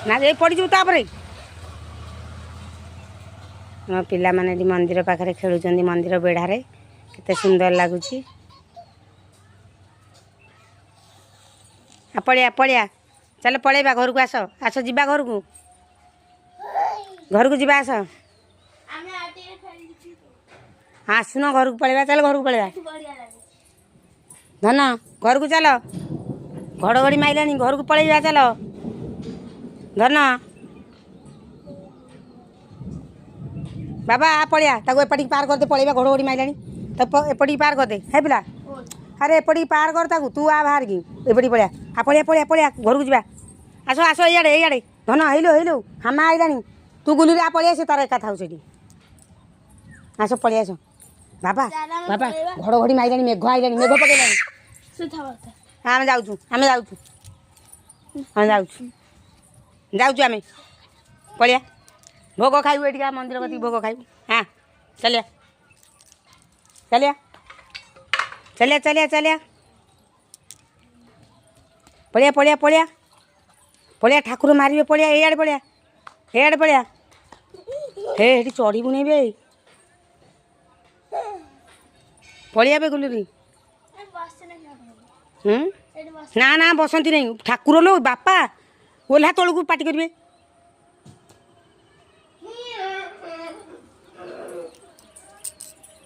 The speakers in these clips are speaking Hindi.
ना ये पड़जु तापरे मो पिला माने मंदिर पाखे खेलुं मंदिर बेढ़ारे केते सुंदर लगुच पड़िया पड़िया चल पलैबा घर को आस आस जा घर को जा आस आसुन घर को पलैबा चल घर को पलैबा धन घर को चल घड़घड़ी माइलानी घर को पलैबा चल धन बाबा आ पड़िया एपटी पार करदे पलैबा घड़घड़ी माइलानी तो एपटी पार करदे है पिला अरे एपटी पार कर तू आ बाहर की एपटी पड़िया आ पड़िया पड़िया पड़िया घर को जा आस आस इे धन हेलो हेलो हामा आइलानी तू गुलू आ पड़िया से तार एका था आस पड़िया आस बाबा बाबा घड़घड़ी माइलानी मेघ आइलानी मेघ पकड़ानी आम जाऊँ आम जाऊँ हाँ जाऊँ जाऊँ आम पड़िया भोग खाइबू ये मंदिर कति भोग खाइबू हाँ चलिया चलिया चलिया चलिया चलिया पड़िया पड़िया पड़िया पड़िया ठाकुर मारे पड़िया एआड़े पड़िया एआड़े पड़िया हे चढ़ू नहीं बे पड़िया बे गुलुरी ना ना बसंती नहीं ठाकुर लो बापा ओल्हा तौल को पार्टी करेंगे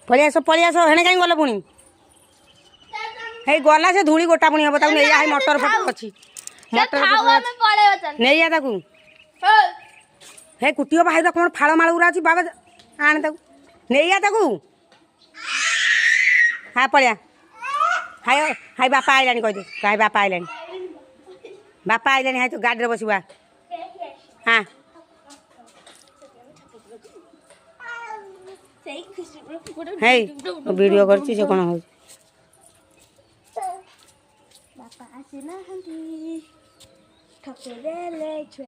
पलियास हेणे कहीं गल पुणी हे गला से धूली गोटा पुणी हम नहीं है मटर फटर अच्छी मटर नहीं ताकू हे कुटी बाहर कौन फाड़ माड़ गुरा अच्छी बाबा आने नहीं ताकू हाँ पलिया हाय हाय बापा आइलानी कह दे हाय बापा आइलानी हाय तो गाड़ी बसवा हाँ है वीडियो करछि से कोन हो